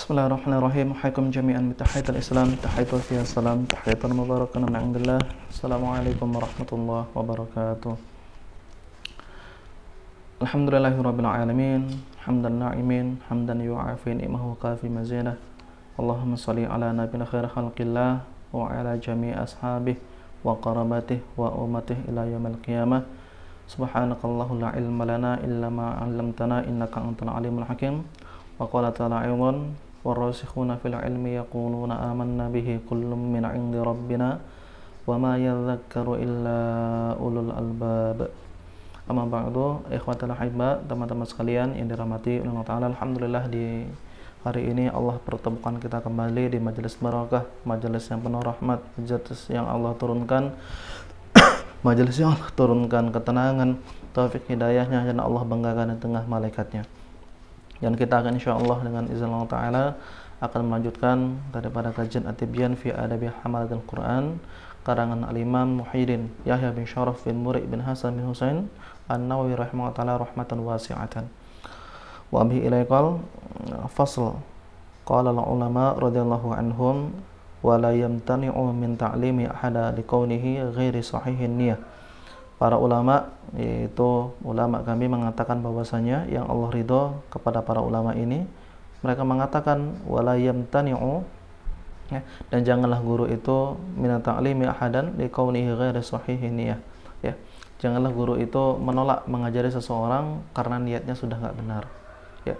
Bismillahirrahmanirrahim. Haikum jami'an bitahiyatul Islam, tahiyatul fiha salam, tahiyatul mubarakatuh min indillah. Assalamualaikum warahmatullahi wabarakatuh. Alhamdulillahirabbil alamin, hamdan na'imin, hamdan yu'afi ni'mahu kafi mazidah. Allahumma shalli ala nabiyina khair khalqillah wa ala jami'i ashabihi wa qarabatih wa ummatih ila yaumil qiyamah. Subhanakallahu la ilma lana illa ma 'allamtana innaka antal alimul hakim. Wa qala ta'ala aydan warasikhuna fil ilmi yaquluna amanna bihi kullun min 'indi rabbina wa ma yadhakkaru illa ulul albab. Amma ba'du, ikhwatal ahibba, teman-teman sekalian yang dirahmati oleh Allah Ta'ala. Alhamdulillah di hari ini Allah pertemukan kita kembali di majelis barakah, majelis yang penuh rahmat, majelis yang Allah turunkan majelis yang Allah turunkan ketenangan, taufik hidayahnya, dan Allah banggakan di tengah malaikatnya. Dan kita akan insyaallah dengan izin Allah Ta'ala akan melanjutkan daripada kajian At-Tibyan fi Adabi Hamalatul Quran karangan Al-Imam Muhyiddin Yahya bin Syaraf bin Muri' bin Hasan bin Husain An-Nawawi rahimahullah ta'ala rahmatan wasi'atan. Wa bihi ilaikal fasl qala al-ulama radhiyallahu anhum wa la yamtani'u min ta'limi ahada liqaunihi ghairi sahihin niyah. Para ulama, yaitu ulama kami, mengatakan bahwasanya yang Allah ridho kepada para ulama ini, mereka mengatakan wala yamtani'u, ya, dan janganlah guru itu min ta'limi ahadan liqaunihi ghairi sahihin niyah, ya. Janganlah guru itu menolak mengajari seseorang karena niatnya sudah enggak benar, ya.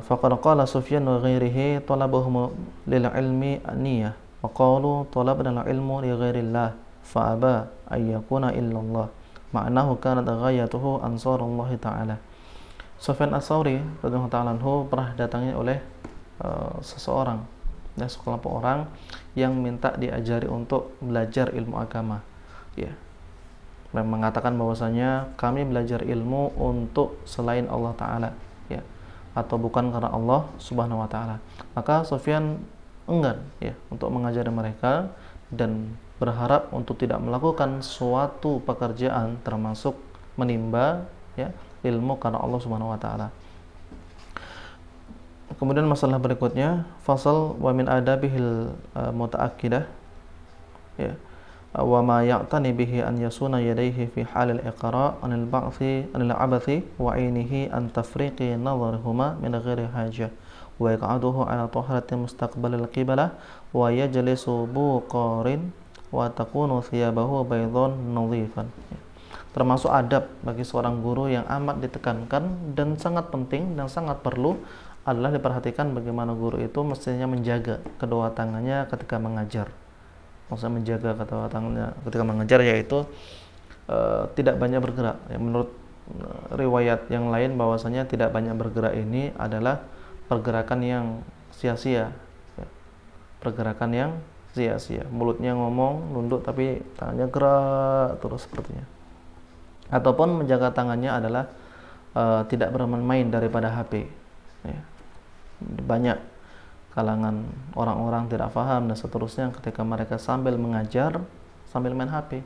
Faqad qala Sufyan wa ghairihi talabuhum lil ilmi an-niyah wa qalu talabna al-ilmu li ghairillah fa aba ayyakuna illallah ma'nahu kanat ghayatuhu ansarullah ta'ala. Sufyan Ats-Tsauri radhiyallahu ta'ala anhu pernah datangi oleh seseorang, ya, sekelompok orang yang minta diajari untuk belajar ilmu agama, ya. Mereka mengatakan bahwasanya kami belajar ilmu untuk selain Allah Ta'ala, ya, atau bukan karena Allah Subhanahu wa Ta'ala. Maka Sufyan enggan, ya, untuk mengajari mereka dan berharap untuk tidak melakukan suatu pekerjaan termasuk menimba, ya, ilmu karena Allah Subhanahu wa Ta'ala. Kemudian masalah berikutnya, fasal wa min adabihil muta'akkidah, ya, wa ma ya'tani bihi an yasuna yadayhi fi halil iqra' anil ba'thi anil abathi wa ainihi an tafriqi nadharihuma min ghairi hajah wa yaq'aduhu ala taharati mustaqbalil qiblah wa yajlisu buqarin wa takunu thiyabahu baydhan nadhifan. Termasuk adab bagi seorang guru yang amat ditekankan dan sangat penting dan sangat perlu adalah diperhatikan bagaimana guru itu mestinya menjaga kedua tangannya ketika mengajar. Maksudnya menjaga kedua tangannya ketika mengajar, yaitu tidak banyak bergerak, ya. Menurut riwayat yang lain bahwasanya tidak banyak bergerak ini adalah pergerakan yang sia-sia, ya. Pergerakan yang sia-sia, mulutnya ngomong nunduk tapi tangannya gerak terus sepertinya. Ataupun menjaga tangannya adalah tidak bermain daripada HP, ya. Banyak kalangan orang-orang tidak paham dan seterusnya ketika mereka sambil mengajar sambil main HP,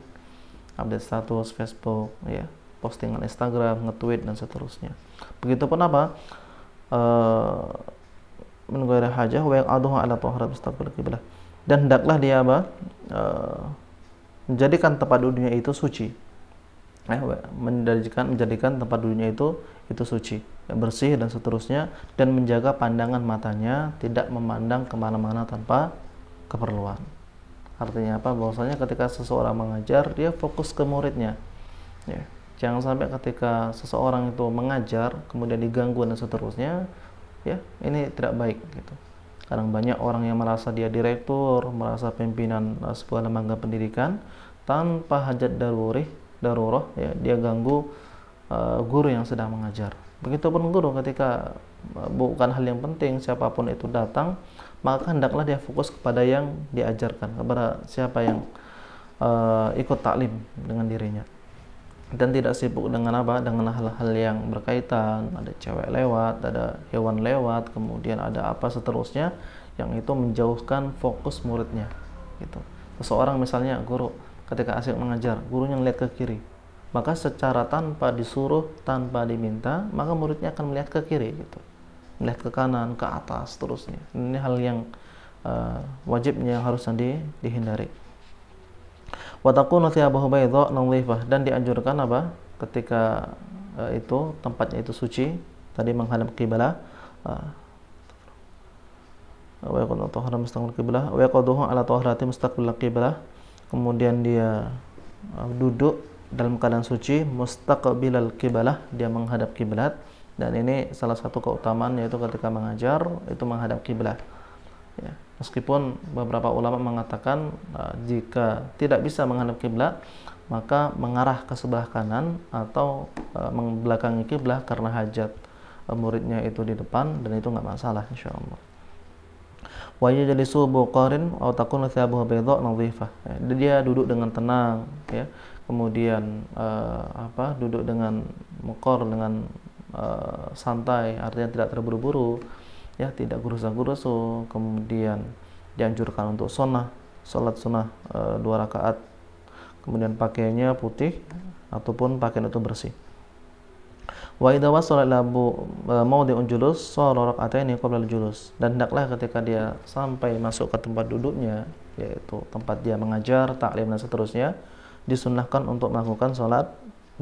update status Facebook, ya, postingan Instagram, nge-tweet dan seterusnya. Begitupun apa? Mengghairi hajah wa yaq'aduhu ala taharat mustaqbil qiblah. Dan hendaklah dia apa? Menjadikan tempat duduknya itu suci. Menjadikan tempat duduknya itu suci, ya, bersih dan seterusnya, dan menjaga pandangan matanya tidak memandang kemana-mana tanpa keperluan. Artinya apa? Bahwasanya ketika seseorang mengajar dia fokus ke muridnya, ya. Jangan sampai ketika seseorang itu mengajar kemudian diganggu dan seterusnya, ya, ini tidak baik, gitu. Kadang banyak orang yang merasa dia direktur, merasa pimpinan sebuah lembaga pendidikan, tanpa hajat darurah, ya, dia ganggu guru yang sedang mengajar. Begitupun guru ketika bukan hal yang penting siapapun itu datang, maka hendaklah dia fokus kepada yang diajarkan, kepada siapa yang ikut taklim dengan dirinya, dan tidak sibuk dengan apa? Dengan hal-hal yang berkaitan, ada cewek lewat, ada hewan lewat, kemudian ada apa seterusnya, yang itu menjauhkan fokus muridnya, gitu. Seseorang misalnya guru ketika asik mengajar, gurunya melihat ke kiri, maka secara tanpa disuruh, tanpa diminta, maka muridnya akan melihat ke kiri, gitu. melihat ke kanan, ke atas, terusnya. Ini hal yang wajibnya yang harus dihindari. Wa takunu thiyabahu baydha nadhifah, dan dianjurkan apa? Ketika itu tempatnya itu suci, tadi menghadap kiblat, wa yakunu tahara mustaqbil qiblah wa yaquduhu ala taharati mustaqbil qiblah, kemudian dia duduk dalam keadaan suci mustaqbilal qiblah, dia menghadap kiblat. Dan ini salah satu keutamaan, yaitu ketika mengajar itu menghadap kiblat, ya. Meskipun beberapa ulama mengatakan jika tidak bisa menghadap kiblat, maka mengarah ke sebelah kanan atau membelakangi kiblat karena hajat muridnya itu di depan, dan itu nggak masalah insyaallah. Wa yajlisu buqarin aw takunu thiyabuhu baydha nadhifah. Dia duduk dengan tenang, ya. Kemudian duduk dengan muqar, dengan santai, artinya tidak terburu-buru, ya, tidak gerusa-gerusu. Kemudian dianjurkan untuk salat sunnah 2 rakaat. Kemudian pakaiannya putih ataupun pakaian itu bersih. Wa idza wasala ila mawdi'un julus shara rak'ataini qabla al-julus, dan hendaklah ketika dia sampai masuk ke tempat duduknya, yaitu tempat dia mengajar, taklim dan seterusnya, disunnahkan untuk melakukan salat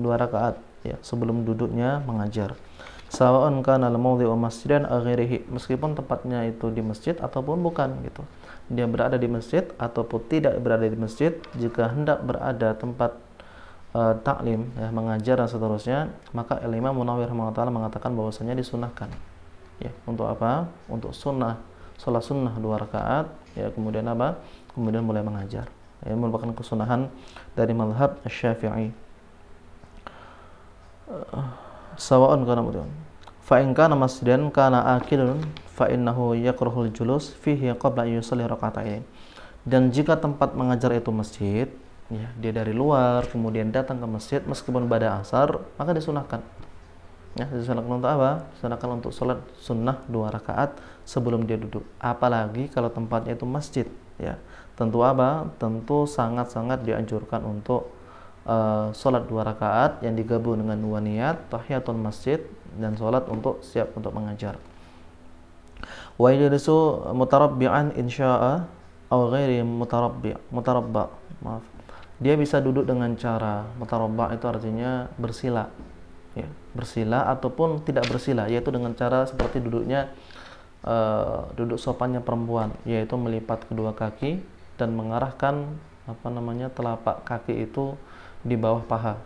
2 rakaat, ya, sebelum duduknya mengajar. Sawa'un kana al-mawdi'u masjidan aw ghairihi, meskipun tempatnya itu di masjid ataupun bukan, gitu. Dia berada di masjid ataupun tidak berada di masjid, jika hendak berada tempat taklim, ya, mengajar dan seterusnya, maka Imam Munawwir rahimahullah mengatakan bahwasanya disunahkan, ya, untuk apa? Untuk salat sunnah 2 rakaat, ya, kemudian apa? Kemudian mulai mengajar. Ini merupakan kesunahan dari mazhab Asy-Syafi'i. Sawa'un kana mudun fa in kana masjidan kana akilun fa innahu yakrahul julus fihi qabla yusalli raka'atain. Dan jika tempat mengajar itu masjid, ya, dia dari luar kemudian datang ke masjid meskipun pada asar, maka disunahkan, ya, disunahkan untuk apa? Disunahkan untuk sholat sunnah 2 rakaat sebelum dia duduk. Apalagi kalau tempatnya itu masjid, ya, tentu apa? Tentu sangat-sangat dianjurkan untuk sholat 2 rakaat yang digabung dengan 2 niat tahiyatul masjid dan sholat untuk siap untuk mengajar. Wa yajlisu mutarabbi'an insya'a aw ghairi mutarabba', maaf. Dia bisa duduk dengan cara mutarabba', itu artinya bersila, ya, bersila ataupun tidak bersila, yaitu dengan cara seperti duduknya duduk sopannya perempuan, yaitu melipat kedua kaki dan mengarahkan telapak kaki itu di bawah paha,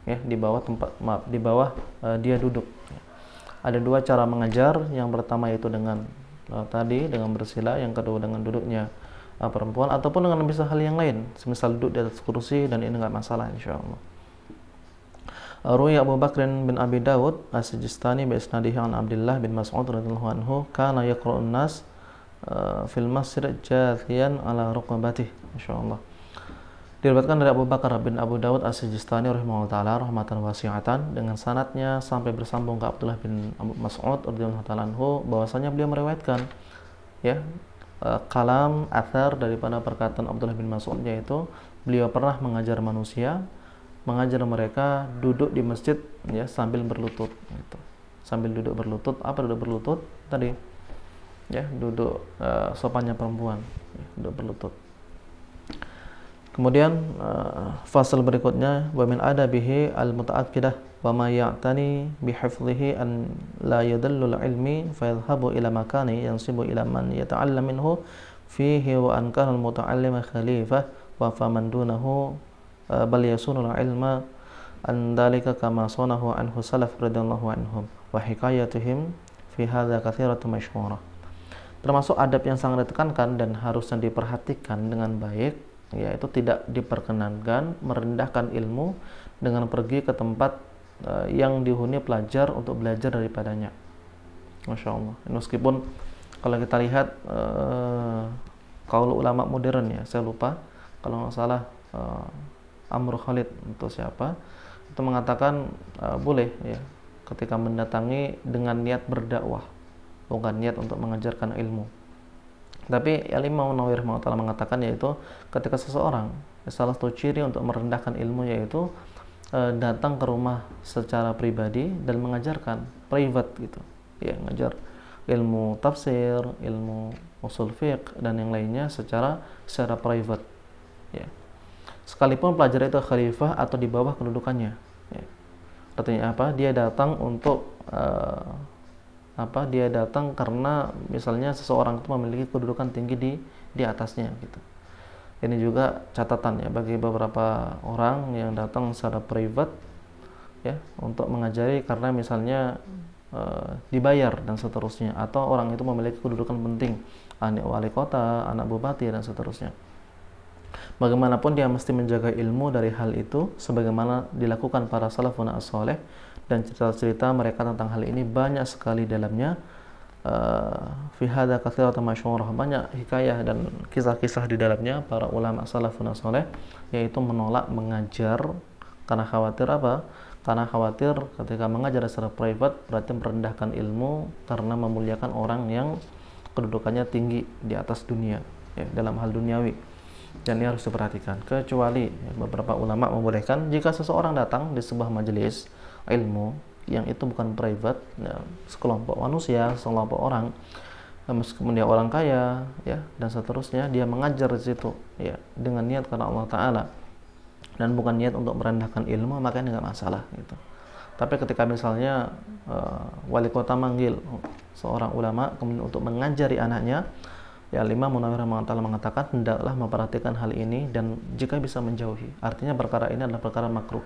ya, di bawah dia duduk. Ada 2 cara mengajar. Yang pertama itu dengan dengan bersila, yang kedua dengan duduknya perempuan, ataupun dengan bisa hal yang lain, semisal duduk di atas kursi, dan ini enggak masalah insyaallah. Ruya Abu Bakr bin Abi Dawud As-Sijistani bi isnadihi an Abdullah bin Mas'ud radhiyallahu anhu kana yaqra'un nas fil masjid jathiyan ala rukbatih, insyaallah. Diriwayatkan dari Abu Bakar bin Abu Dawud As-Sijistani rahimahullah taala rahmatan wasi'atan, dengan sanadnya sampai bersambung ke Abdullah bin Mas'ud radhiyallahu taala anhu, bahwasanya beliau meriwayatkan, ya, kalam athar daripada perkataan Abdullah bin Mas'ud, yaitu beliau pernah mengajar manusia, mengajar mereka duduk di masjid, ya, sambil berlutut, gitu. Sambil duduk berlutut. Apa duduk berlutut tadi? Ya, duduk sopannya perempuan, ya, duduk berlutut. Kemudian fasal berikutnya, wa min adabihi al-muta'akkidah wa ma ya'tani bihifdhihi an la yadallu al-ilmi fa yadhhabu ila makani yansibu ila man yata'allam minhu fihi wa an kana al-muta'allima khalifah wa faman dunahu bal yasunu al-ilma an dalika kama sanahu anhu salaf radhiyallahu anhum wa hikayatuhum fi hadza katsiratun masyhurah. Termasuk adab yang sangat ditekankan dan harusnya diperhatikan dengan baik, yaitu tidak diperkenankan merendahkan ilmu dengan pergi ke tempat yang dihuni pelajar untuk belajar daripadanya. Masya Allah. Meskipun kalau kita lihat kaul ulama modern, ya, saya lupa kalau nggak salah Amr Khalid untuk siapa, itu mengatakan boleh, ya, ketika mendatangi dengan niat berdakwah, bukan niat untuk mengajarkan ilmu. Tapi Imam Munawwir rahimahullah mengatakan, yaitu ketika seseorang, salah satu ciri untuk merendahkan ilmu yaitu datang ke rumah secara pribadi dan mengajarkan private, gitu, ya, ngajar ilmu tafsir, ilmu usul fiqh dan yang lainnya secara private, ya. Sekalipun pelajar itu khalifah atau di bawah kedudukannya, ya. Artinya apa? Dia datang untuk dia datang karena misalnya seseorang itu memiliki kedudukan tinggi di atasnya, gitu. Ini juga catatan ya bagi beberapa orang yang datang secara private, ya, untuk mengajari karena misalnya dibayar dan seterusnya, atau orang itu memiliki kedudukan penting, anak wali kota, anak bupati dan seterusnya. Bagaimanapun dia mesti menjaga ilmu dari hal itu sebagaimana dilakukan para salafun as-saleh, dan cerita-cerita mereka tentang hal ini banyak sekali dalamnya. Fi hadza katsiratan masyhurah, banyak hikayah dan kisah-kisah di dalamnya para ulama salafun as-saleh, yaitu menolak mengajar karena khawatir apa? Karena khawatir ketika mengajar secara private berarti merendahkan ilmu karena memuliakan orang yang kedudukannya tinggi di atas dunia, ya, dalam hal duniawi. Dan ini harus diperhatikan. Kecuali ya, beberapa ulama membolehkan jika seseorang datang di sebuah majelis ilmu yang itu bukan private, ya, sekelompok manusia, sekelompok orang, meskipun dia orang kaya, ya, dan seterusnya, dia mengajar di situ, ya, dengan niat karena Allah Taala dan bukan niat untuk merendahkan ilmu, maka ini nggak masalah, gitu. Tapi ketika misalnya wali kota manggil seorang ulama kemudian untuk mengajari anaknya, ya, Imam Munawwir mengatakan hendaklah memperhatikan hal ini dan jika bisa menjauhi. Artinya perkara ini adalah perkara makruh,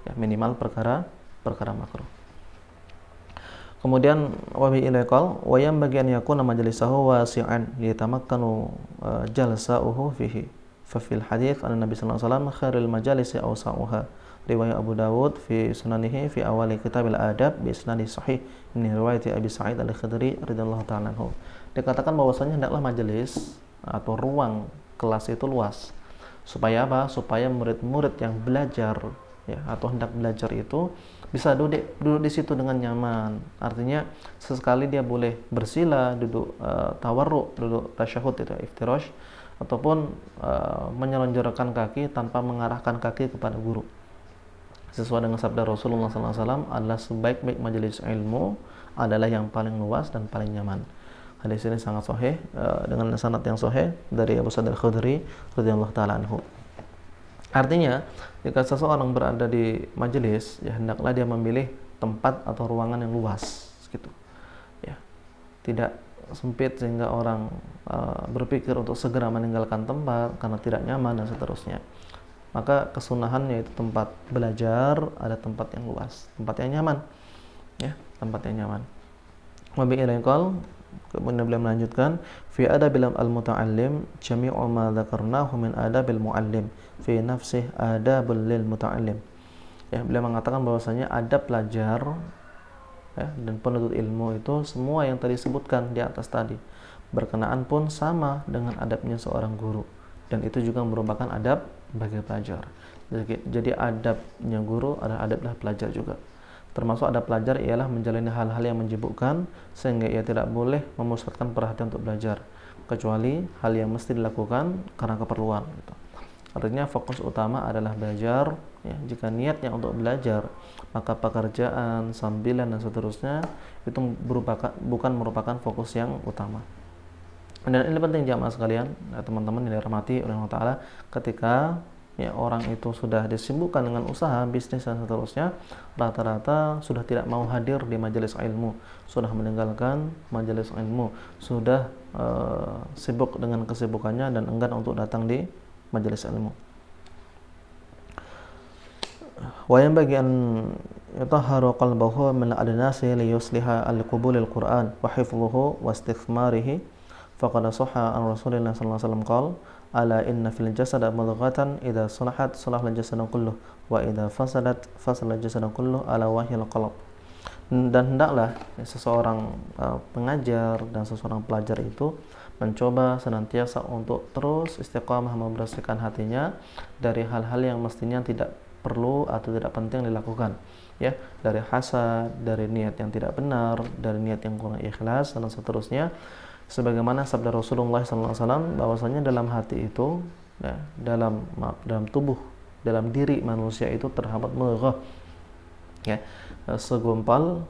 ya, minimal perkara makruh. Kemudian wabi ilaikal wayam bagian yakuna majlisahu wasi'an liyatamakkanu jalsa'uhu fihi. Fa fil hadits anna Nabi sallallahu alaihi wasallam khairul majalisi awsa'uha. Riwayat Abu Dawud fi sunanihi fi awali kitab al-adab bi isnadi sahih min riwayat Abi Sa'id al-Khudri radhiyallahu ta'ala anhu. Dikatakan bahwasanya hendaklah majelis atau ruang kelas itu luas. Supaya apa? Supaya murid-murid yang belajar, ya, atau hendak belajar itu bisa duduk di situ dengan nyaman. Artinya sesekali dia boleh bersila, duduk tawarruk, duduk tasyahud itu iftirash, ataupun menyelonjorkan kaki tanpa mengarahkan kaki kepada guru. Sesuai dengan sabda Rasulullah SAW, adalah sebaik-baik majelis ilmu adalah yang paling luas dan paling nyaman. Hadis ini sangat sahih dengan sanad yang sahih dari Abu Sa'id al-Khudri radhiyallahu ta'ala anhu. Artinya, jika seseorang berada di majelis, ya hendaklah dia memilih tempat atau ruangan yang luas, gitu. Ya, tidak sempit sehingga orang berpikir untuk segera meninggalkan tempat karena tidak nyaman dan seterusnya. Maka kesunahannya itu tempat belajar ada tempat yang luas, tempat yang nyaman, ya, tempat yang nyaman. Wabi ilaikal, kemudian beliau melanjutkan fi adabil al-muta'allim jami'u ma dzakarnahu min adabil mu'allim fi nafsih adabul lil muta'allim. Ya, beliau mengatakan bahwasanya adab pelajar, ya, dan penuntut ilmu itu semua yang tadi disebutkan di atas tadi berkenaan pun sama dengan adabnya seorang guru, dan itu juga merupakan adab bagi pelajar. Jadi adabnya guru adalah adablah pelajar juga. Termasuk adab pelajar ialah menjalani hal-hal yang menyibukkan sehingga ia tidak boleh memusatkan perhatian untuk belajar, kecuali hal yang mesti dilakukan karena keperluan, gitu. Artinya fokus utama adalah belajar, ya. Jika niatnya untuk belajar, maka pekerjaan, sambilan dan seterusnya itu bukan merupakan fokus yang utama. Dan ini penting jamaah sekalian, ya, teman-teman yang dirahmati oleh Allah Ta'ala, ketika, ya, orang itu sudah disibukkan dengan usaha, bisnis dan seterusnya, rata-rata sudah tidak mau hadir di majelis ilmu, sudah meninggalkan majelis ilmu, sudah sibuk dengan kesibukannya dan enggan untuk datang di majelis ilmu. Wa yanbaghi an yutahharu qalbahu min al-adnasi li yusliha al-qubul al-Qur'an wa hifdhuhu wa istithmarihi. Faqad sahha an Rasulillah sallallahu alaihi wasallam qala ala inna fil jasad mudghatan idza salahat salaha al-jasad kulluh wa idza fasadat fasala al-jasad kulluh ala wahyil qalb. Dan hendaklah seseorang pengajar dan seseorang pelajar itu mencoba senantiasa untuk terus istiqamah membersihkan hatinya dari hal-hal yang mestinya tidak perlu atau tidak penting dilakukan, ya, dari hasad, dari niat yang tidak benar, dari niat yang kurang ikhlas dan seterusnya. Sebagaimana sabda Rasulullah SAW bahwasanya dalam hati itu, ya, dalam tubuh, dalam diri manusia itu terdapat mudghah, ya, segumpal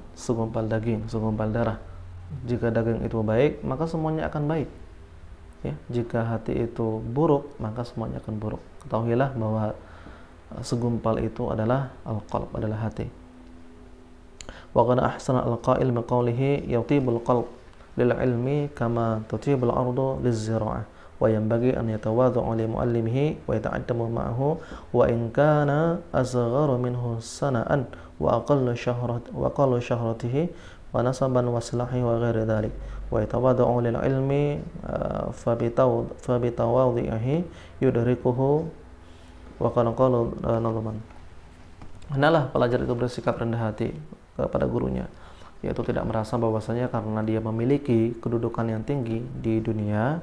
daging, segumpal darah, Jika daging itu baik, maka semuanya akan baik. Ya, jika hati itu buruk, maka semuanya akan buruk. Ketahuilah bahwa segumpal itu adalah al-qalb, adalah hati. Wa qad ahsana al-qail bi qawlihi yatibul qalb lil ilmi kama tutibul ardu liz-zira'ah wa yanbaghi an yatawadha'a li muallimihi wa yata'addamu ma'ahu wa in kana asgharu minhu sana'an wa aqallu shahratihi wa nasaban wa silahi wa ghairi dhalik wa yatawadha'u lil ilmi fa bitawadhihi yudrikuhu wa kana qalu nadman. Hendaklah pelajar itu bersikap rendah hati kepada gurunya, yaitu tidak merasa bahwasanya karena dia memiliki kedudukan yang tinggi di dunia,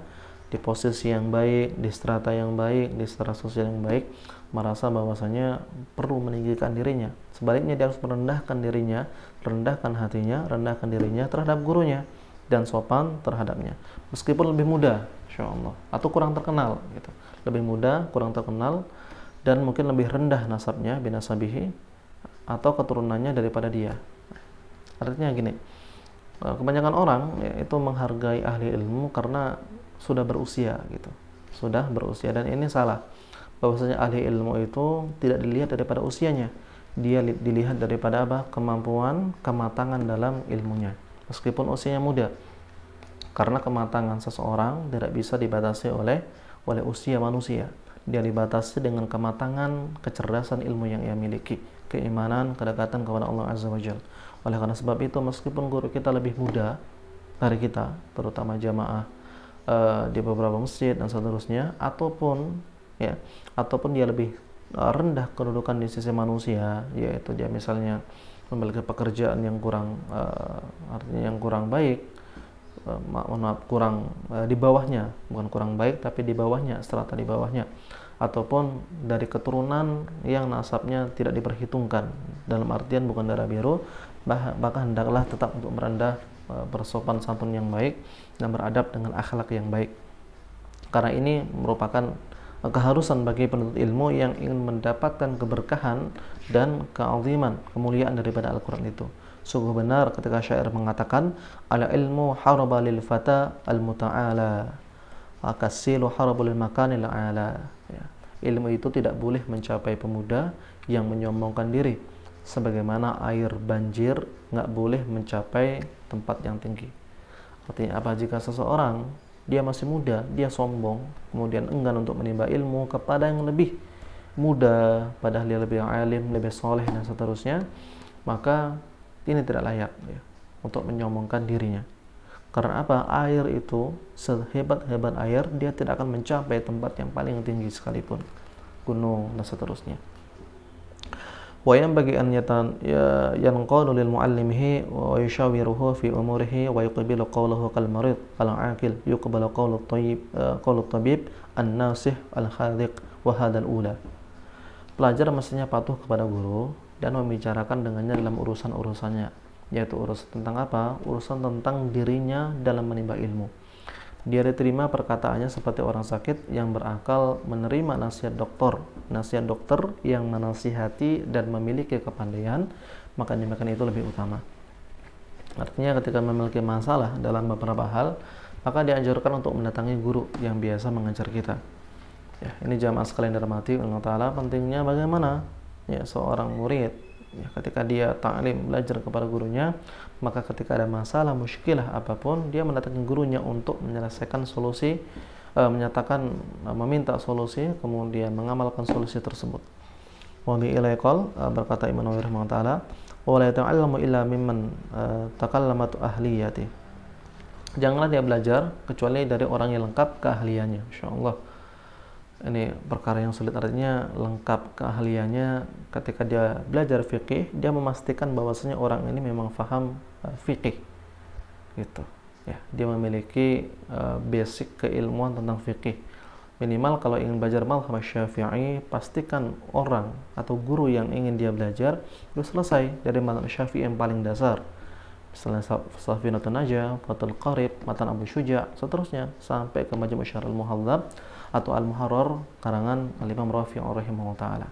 di posisi yang baik, di strata yang baik, di strata sosial yang baik, merasa bahwasanya perlu meninggikan dirinya. Sebaliknya dia harus merendahkan dirinya, rendahkan hatinya, rendahkan dirinya terhadap gurunya dan sopan terhadapnya. Meskipun lebih muda, insyaallah, atau kurang terkenal gitu. Lebih muda, kurang terkenal, dan mungkin lebih rendah nasabnya, binasabihi, atau keturunannya daripada dia. Artinya gini, kebanyakan orang ya, itu menghargai ahli ilmu karena sudah berusia gitu, sudah berusia, dan ini salah. Bahwasanya ahli ilmu itu tidak dilihat daripada usianya, dia dilihat daripada apa? Kemampuan, kematangan dalam ilmunya, meskipun usianya muda. Karena kematangan seseorang tidak bisa dibatasi oleh usia manusia. Dia dibatasi dengan kematangan, kecerdasan ilmu yang ia miliki, keimanan, kedekatan kepada Allah Azza wa Jalla. Oleh karena sebab itu, meskipun guru kita lebih muda dari kita, terutama jamaah di beberapa masjid dan seterusnya, ataupun dia lebih rendah kedudukan di sisi manusia, yaitu dia misalnya memiliki pekerjaan yang kurang artinya yang kurang baik, kurang di bawahnya, bukan kurang baik tapi di bawahnya, strata di bawahnya, ataupun dari keturunan yang nasabnya tidak diperhitungkan, dalam artian bukan darah biru, bahkan hendaklah tetap untuk merendah, bersopan santun yang baik dan beradab dengan akhlak yang baik. Karena ini merupakan keharusan bagi penuntut ilmu yang ingin mendapatkan keberkahan dan keaziman, kemuliaan daripada Al-Quran itu. Sungguh benar ketika syair mengatakan, al ilmu haraba lil fata al muta'ala akasilu harabul makanil a'la. Ya. Ilmu itu tidak boleh mencapai pemuda yang menyombongkan diri, sebagaimana air banjir nggak boleh mencapai tempat yang tinggi. Artinya apa? Jika seseorang dia masih muda, dia sombong, kemudian enggan untuk menimba ilmu kepada yang lebih muda, padahal dia lebih alim, lebih soleh dan seterusnya, maka ini tidak layak ya, untuk menyombongkan dirinya. Karena apa? Air itu, sehebat-hebat air, dia tidak akan mencapai tempat yang paling tinggi sekalipun, gunung dan seterusnya. Wa yanbaghi an yanqadu lil muallimihi wa yushawiruhu fi umurihi wa yuqbilu qawluhu kal marid al aqil yuqbalu qawlu tabib an-nasih al-khadiq wa hadal ula. Pelajar mestinya patuh kepada guru dan membicarakan dengannya dalam urusan-urusannya, yaitu urusan tentang apa? Urusan tentang dirinya dalam menimba ilmu. Dia diterima perkataannya seperti orang sakit yang berakal menerima nasihat dokter yang menasihati dan memiliki kepandaian, maka demikian itu lebih utama. Artinya ketika memiliki masalah dalam beberapa hal, maka dianjurkan untuk mendatangi guru yang biasa mengajar kita. Ya, ini jamaah sekalian dirahmati Allah Ta'ala, pentingnya bagaimana ya seorang murid ya, ketika dia ta'lim, belajar kepada gurunya, maka ketika ada masalah, muskilah apapun, dia mendatangi gurunya untuk menyelesaikan solusi, meminta solusi, kemudian mengamalkan solusi tersebut. Wa bi ilaiqal, berkata Imam Nawawi rahimahullah ta'ala, wa la yata'allamu illa mimman takallamat ahliyati. Janganlah dia belajar kecuali dari orang yang lengkap keahliannya. Insyaallah ini perkara yang sulit, artinya lengkap keahliannya. Ketika dia belajar fikih, dia memastikan bahwasanya orang ini memang faham fikih gitu ya, dia memiliki basic keilmuan tentang fikih. Minimal kalau ingin belajar mazhab Syafi'i, pastikan orang atau guru yang ingin dia belajar itu selesai dari mazhab Syafi'i yang paling dasar, misalnya Safinatun Najah, Fathul Qarib, Matan Abu Syuja, seterusnya sampai ke Majmu' Syarh al-Muhadzab atau Al-Muharrar karangan Al-Imam Rafi'i rahimahullah ta'ala.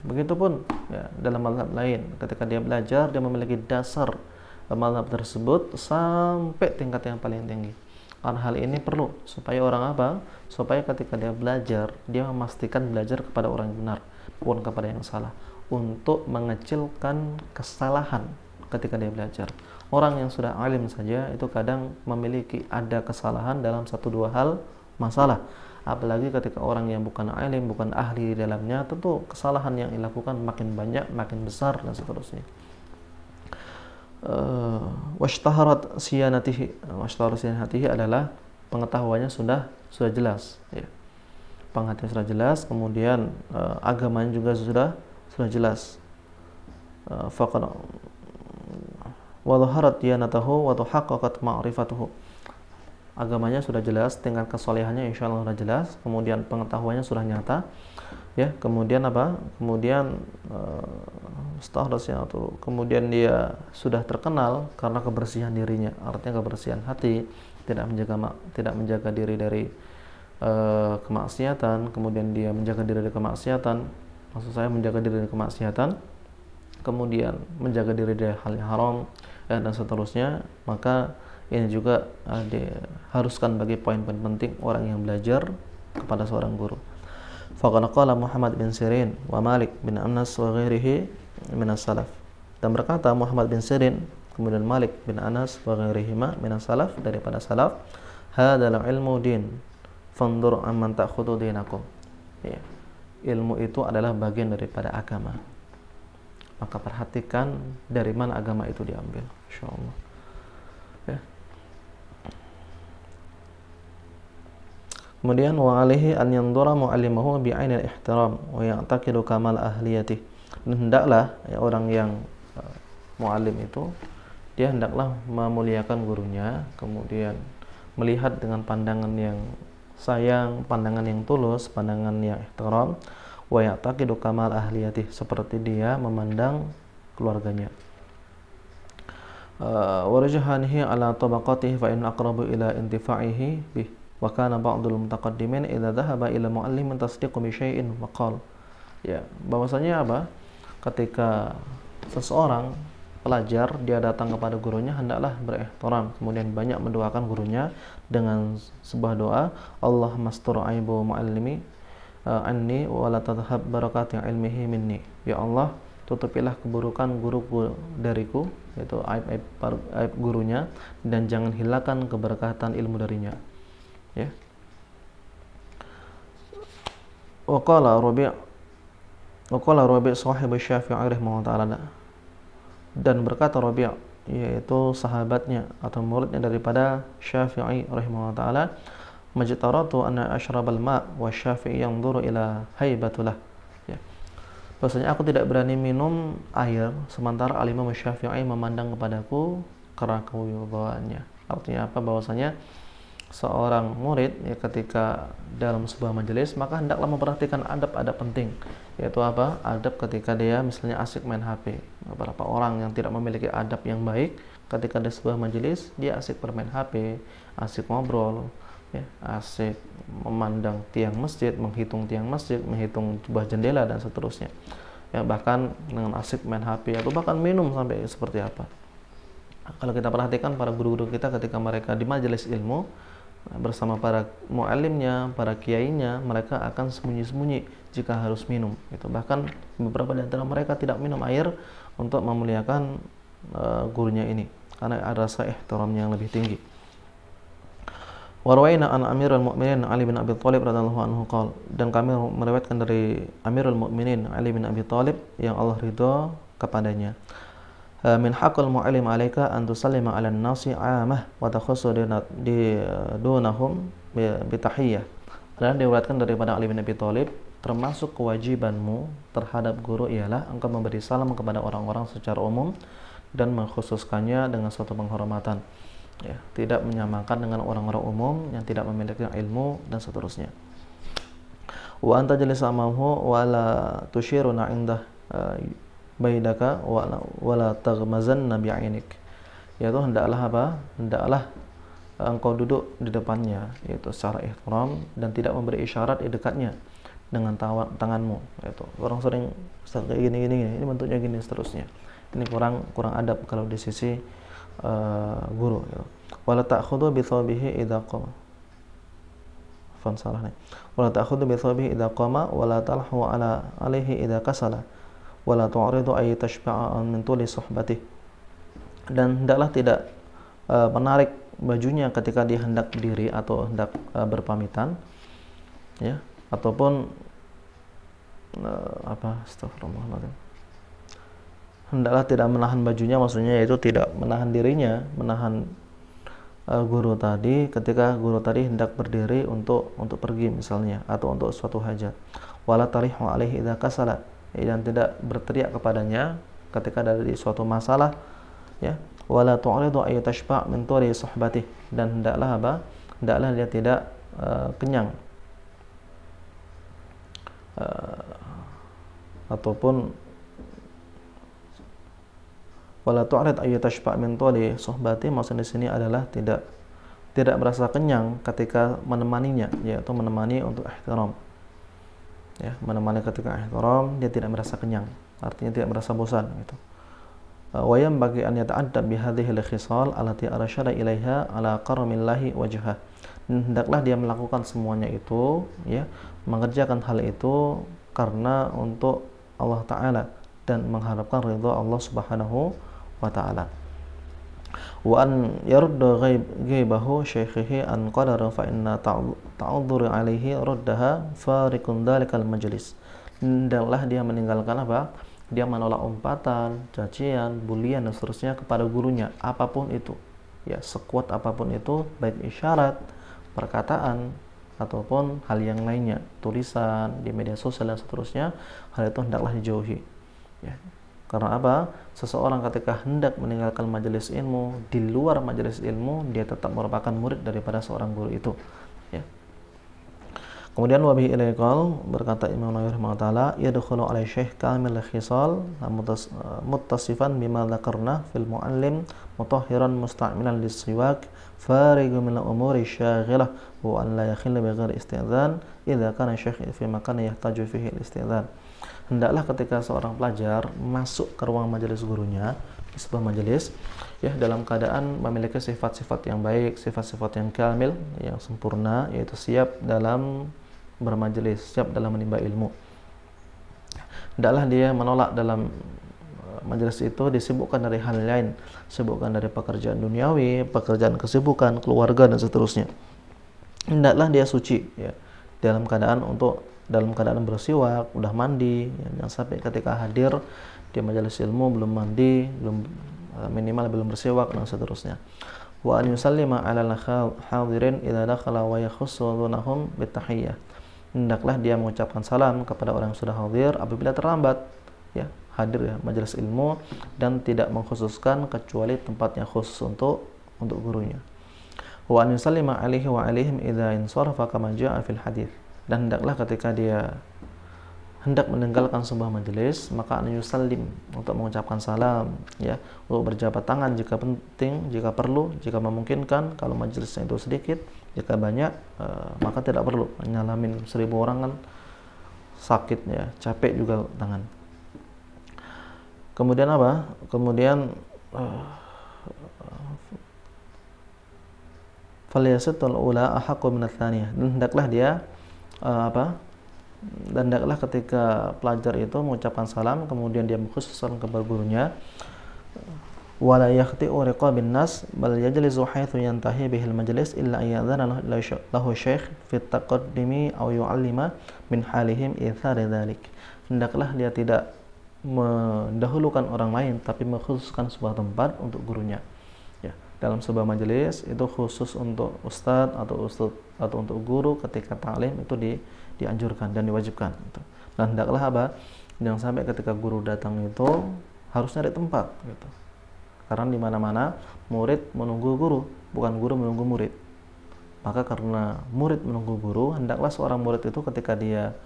Begitupun ya, dalam mazhab lain, ketika dia belajar, dia memiliki dasar mazhab tersebut sampai tingkat yang paling tinggi. Karena hal ini perlu supaya orang apa? Supaya ketika dia belajar, dia memastikan belajar kepada orang yang benar, bukan kepada yang salah, untuk mengecilkan kesalahan ketika dia belajar. Orang yang sudah alim saja itu kadang memiliki ada kesalahan dalam satu dua hal masalah. Apalagi ketika orang yang bukan alim, bukan ahli di dalamnya, tentu kesalahan yang dilakukan makin banyak, makin besar dan seterusnya. Washtaharat siyanatihi adalah pengetahuannya sudah jelas, ya. Pengetahuannya sudah jelas, kemudian agamanya juga sudah jelas. Faqad wa dhaharat diyanatahu wa tahaqqaqat ma'rifatuhu. Agamanya sudah jelas, tingkat kesolehannya insyaallah sudah jelas, kemudian pengetahuannya sudah nyata, ya. Kemudian apa? Kemudian kemudian dia sudah terkenal karena kebersihan dirinya, artinya kebersihan hati, tidak menjaga diri dari kemaksiatan, kemudian dia menjaga diri dari kemaksiatan, maksud saya menjaga diri dari kemaksiatan, kemudian menjaga diri dari hal yang haram, dan seterusnya. Maka ini juga diharuskan bagi poin-poin penting orang yang belajar kepada seorang guru. Faqad qala Muhammad bin Sirin wa Malik bin Anas wa ghairihi minas salaf. Dan berkata Muhammad bin Sirin, kemudian Malik bin Anas wa ghairihima minas salaf, daripada salaf, hadzal ilmu din fanzur amman ta'khudhu dinakum. Ya. Ilmu itu adalah bagian daripada agama. Maka perhatikan dari mana agama itu diambil, insyaallah. Ya. Kemudian wa alaihi an yanzura mu'allimahu bi 'ainil ihtiram wa ya'taqidu kamal ahliyatihi. Dan hendaklah ya, orang yang mu'allim itu dia hendaklah memuliakan gurunya, kemudian melihat dengan pandangan yang sayang, pandangan yang tulus, pandangan yang ihtiram, wa ya'taqidu kamal ahliyatihi, seperti dia memandang keluarganya. Wa rajahanihi ala tabaqatihi fa in aqrabu ila intifa'ihi bih. Wa kana ba'dul mutaqaddimin idza dhahaba ila mu'allimin tasdiqu bi syai'in wa qala. Ya, bahwasanya apa? Ketika seseorang pelajar dia datang kepada gurunya, hendaklah berihtiram, kemudian banyak mendoakan gurunya dengan sebuah doa, Allahumma astur aibu muallimi anni wa la tadhhab barakati ilmihi minni. Ya Allah, tutupilah keburukan guruku dariku, yaitu aib gurunya, dan jangan hilangkan keberkatan ilmu darinya. Ya. Wa qala Rabi' sahib Syafi'i rahimahullah ta'ala, dan berkata Rabi', yaitu sahabatnya atau muridnya daripada Syafi'i rahimahullah ta'ala, majtaratu anna ashrabal ma' wa Syafi'i yanzuru ila haibatulah. Ya. Bahwasanya aku tidak berani minum air sementara Al-Imam Syafi'i memandang kepadaku karena kewibawaannya. Artinya apa? Bahwasanya seorang murid ya, ketika dalam sebuah majelis, maka hendaklah memperhatikan adab-adab penting, yaitu apa? Adab ketika dia misalnya asik main HP. Beberapa orang yang tidak memiliki adab yang baik ketika di sebuah majelis, dia asik bermain HP, asik ngobrol, ya, asik memandang tiang masjid, menghitung tiang masjid, menghitung sebuah jendela dan seterusnya. Ya, bahkan dengan asik main HP atau bahkan minum sampai seperti apa. Kalau kita perhatikan para guru-guru kita ketika mereka di majelis ilmu bersama para muallimnya, para kiainya, mereka akan sembunyi-sembunyi jika harus minum. Itu bahkan beberapa di antara mereka tidak minum air untuk memuliakan gurunya ini, karena ada rasa ihtiramnya yang lebih tinggi. Warwaina an Amirul Mukminin Ali bin Abi Thalib radhiyallahu anhu qala, dan kami meriwayatkan dari Amirul Mukminin Ali bin Abi Thalib yang Allah ridha kepadanya, min haqqil mu'allim 'alaika an tusallima 'alan nasi 'amah wa takhussu dunahum bi tahiyyah. Dan diriwayatkan daripada Ali bin Abi Thalib, termasuk kewajibanmu terhadap guru ialah engkau memberi salam kepada orang-orang secara umum dan mengkhususkannya dengan suatu penghormatan. Ya, tidak menyamakan dengan orang-orang umum yang tidak memiliki ilmu dan seterusnya. Wa anta jalisa amahu wa la tushiruna 'indah baidaka wala taghmazanna bi'ainik. Yaitu hendaklah apa? Hendaklah engkau duduk di depannya, yaitu secara ihtiram, dan tidak memberi isyarat di dekatnya dengan tanganmu. Yaitu orang sering kayak gini, ini bentuknya gini seterusnya. Ini kurang adab kalau di sisi guru gitu. Wala ta'khudhu bi thawbihi idza qama. Salah nih. Wala ta'khudhu bi thawbihi idza qama wala talhu ala alaihi idza kasala wala tu'ridu ay tashba'a min tuli suhbatih. Dan hendaklah tidak menarik bajunya ketika dia hendak berdiri atau hendak berpamitan, ya, ataupun astagfirullahaladzim, hendaklah tidak menahan bajunya, maksudnya yaitu tidak menahan dirinya, menahan guru tadi ketika guru tadi hendak berdiri untuk pergi misalnya, atau untuk suatu hajat. Wala tarihu alaihi idza kasala, dan tidak berteriak kepadanya ketika ada di suatu masalah, ya. Wala tu'ridu ay tashba' min turi suhbatih, dan hendaklah dia tidak kenyang ataupun wala tu'rid ay tashba' min tuli suhbatih, maksud di sini adalah tidak merasa kenyang ketika menemaninya, yaitu menemani untuk ihtiram, ya, menemani ketika ihtiram dia tidak merasa kenyang, artinya tidak merasa bosan gitu. Wa yanbaghi an yata'addab bi hadhihi al-khisal allati arsyada ilaiha ala karamillahi wajhah. Hendaklah dia melakukan semuanya itu, ya, mengerjakan hal itu karena untuk Allah Ta'ala dan mengharapkan ridha Allah Subhanahu wa Ta'ala. Wa an yarudda ghaibahu syaikhihi an qadara fa inna ta'udhur alaihi raddaha farikun dalikal majlis. Hendaklah dia meninggalkan apa? Dia menolak umpatan, cacian, bulian dan seterusnya kepada gurunya, apapun itu, ya, sekuat apapun itu, baik isyarat, perkataan ataupun hal yang lainnya, tulisan di media sosial dan seterusnya, hal itu hendaklah dijauhi, ya. Karena apa? Seseorang ketika hendak meninggalkan majelis ilmu, di luar majelis ilmu, dia tetap merupakan murid daripada seorang guru itu, ya. Kemudian wabihi ilaikal, berkata Imam Nawawi rahimahullah, yadkhulu alai syekh kamil khisal muttasifan bima dzakarna fil muallim mutahhiran musta'milan lis-siwak farigu min al-umuri syaghilah wa an la yakhilla bi ghairi istidhan idza kana syekh fi makan yahtaju fihi al-istidhan. Hendaklah ketika seorang pelajar masuk ke ruang majelis gurunya, di sebuah majelis, ya, dalam keadaan memiliki sifat-sifat yang baik, sifat-sifat yang kamil, yang sempurna, yaitu siap dalam bermajelis, siap dalam menimba ilmu. Hendaklah dia menolak dalam majelis itu disibukkan dari hal lain, sibukkan dari pekerjaan duniawi, pekerjaan kesibukan, keluarga dan seterusnya. Hendaklah dia suci, ya, dalam keadaan bersiwak, udah mandi, ya, jangan sampai ketika hadir di majelis ilmu belum mandi, minimal belum bersiwak dan seterusnya. Wa an yusallima 'alal hadirin idza dakhala wa yakhussu dhunahum bitahiyyah. Hendaklah dia mengucapkan salam kepada orang yang sudah hadir apabila terlambat, ya, hadir, ya, majelis ilmu, dan tidak mengkhususkan kecuali tempat yang khusus untuk gurunya. Wa an yusallima 'alaihi wa 'alaihim idza insarafa kama jaa'a fil hadits. Dan hendaklah ketika dia hendak meninggalkan sebuah majelis, maka an yusallim, untuk mengucapkan salam, ya, untuk berjabat tangan jika penting, jika perlu, jika memungkinkan. Kalau majelisnya itu sedikit, jika banyak, maka tidak perlu nyalamin 1000 orang, kan sakit, ya, capek juga tangan. Kemudian apa? Kemudian falyasatul ula ahaqqu min ats-tsaniyah. Dan hendaklah dia dan hendaklah ketika pelajar itu mengucapkan salam, kemudian dia mengkhususkan kepada gurunya, wala yakhti'u riqabin nas bal yajlisu haitsu yantahi bihil majlis illa ayyadhana lahu syekh fi taqaddimi aw yu'allima min halihim ithar dzalik. Hendaklah dia tidak mendahulukan orang lain, tapi mengkhususkan sebuah tempat untuk gurunya, ya. Dalam sebuah majelis itu khusus untuk ustadz atau untuk guru ketika ta'lim itu dianjurkan dan diwajibkan gitu. Dan hendaklah jangan sampai ketika guru datang itu harus nyari tempat gitu. Karena di mana-mana murid menunggu guru, bukan guru menunggu murid. Maka karena murid menunggu guru, hendaklah seorang murid itu ketika dia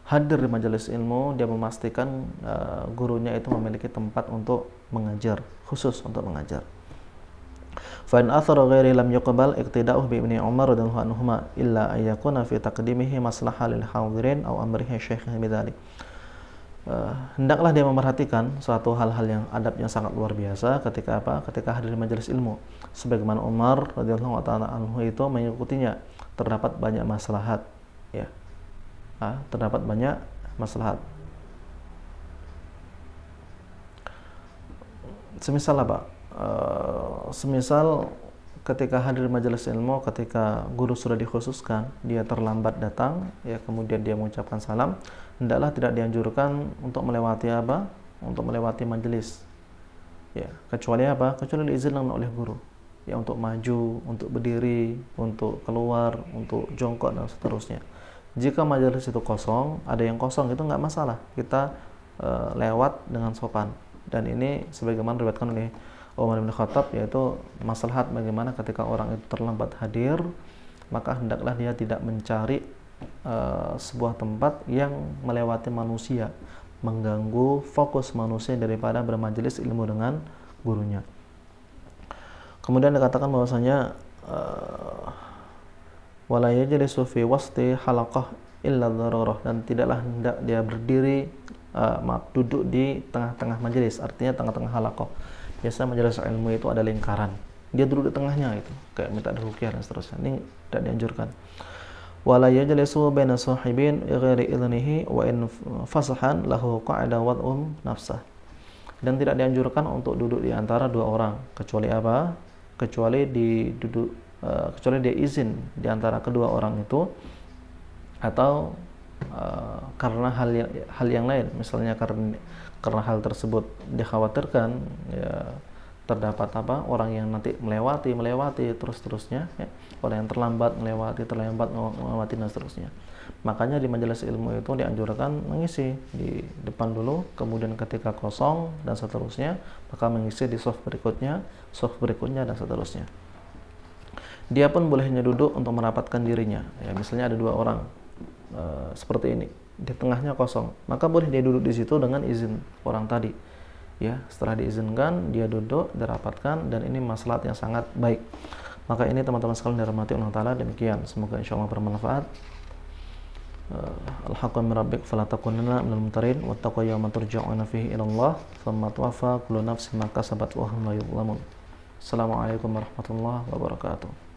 hadir di majelis ilmu, dia memastikan gurunya itu memiliki tempat untuk mengajar, khusus untuk mengajar. Fa in athara ghairi lam yuqbal iqtida'uhu bi Ibni Umar radhiyallahu anhuma illa ay yakuna fi taqdimihi maslahah lil hadirin aw amrihi syekh bidzalik. hendaklah dia memperhatikan suatu hal-hal yang adab yang sangat luar biasa ketika apa? Ketika hadir di majelis ilmu. Sebagaimana Umar radhiyallahu taala anhu itu mengikutinya, terdapat banyak maslahat, ya. Terdapat banyak maslahat. Semisal apa? Semisal ketika hadir di majelis ilmu, ketika guru sudah dikhususkan, dia terlambat datang, ya, kemudian dia mengucapkan salam, hendaklah tidak dianjurkan untuk melewati apa? Untuk melewati majelis, ya, kecuali apa? Kecuali diizinkan oleh guru, ya, untuk maju, untuk berdiri, untuk keluar, untuk jongkok dan seterusnya. Jika majelis itu kosong, ada yang kosong, itu nggak masalah, kita lewat dengan sopan. Dan ini sebagaimana diriwayatkan oleh Umar bin Khattab, yaitu maslahat bagaimana ketika orang itu terlambat hadir, maka hendaklah dia tidak mencari sebuah tempat yang melewati manusia, mengganggu fokus manusia daripada bermajelis ilmu dengan gurunya. Kemudian dikatakan bahwasanya wala yajlisu fi wasti halaqah illa dharurah, dan tidaklah hendak dia berdiri duduk di tengah-tengah majelis, artinya tengah-tengah halaqah. Biasa majelis ilmu itu ada lingkaran, dia duduk di tengahnya, itu kayak minta ruqyah dan seterusnya. Ini tidak dianjurkan. Wala yajlisu baina sahibin ghairi idnihi wa in fasahan lahu qa'ida wad'un nafsah. Dan tidak dianjurkan untuk duduk di antara dua orang, kecuali apa? Kecuali dia izin di antara kedua orang itu, atau karena hal yang lain, misalnya karena hal tersebut dikhawatirkan, ya, terdapat apa? Orang yang nanti melewati terus-terusnya, ya, orang yang terlambat melewati dan seterusnya. Makanya di majelis ilmu itu dianjurkan mengisi di depan dulu, kemudian ketika kosong dan seterusnya, maka mengisi di soft berikutnya dan seterusnya. Dia pun bolehnya duduk untuk merapatkan dirinya, ya, misalnya ada dua orang seperti ini, di tengahnya kosong, maka boleh dia duduk di situ dengan izin orang tadi, ya. Setelah diizinkan, dia duduk, dirapatkan, dan ini maslahat yang sangat baik. Maka ini teman-teman sekalian dirahmati Allah Ta'ala, demikian, semoga insyaallah bermanfaat. Al-haqqu min rabbik fala takunanna minal mumtarin wattaqu yawman turja'una fihi ila Allah thumma tuwaffa kullu nafsin ma kasabat wa hum la yuzlamun. Assalamualaikum warahmatullahi wabarakatuh.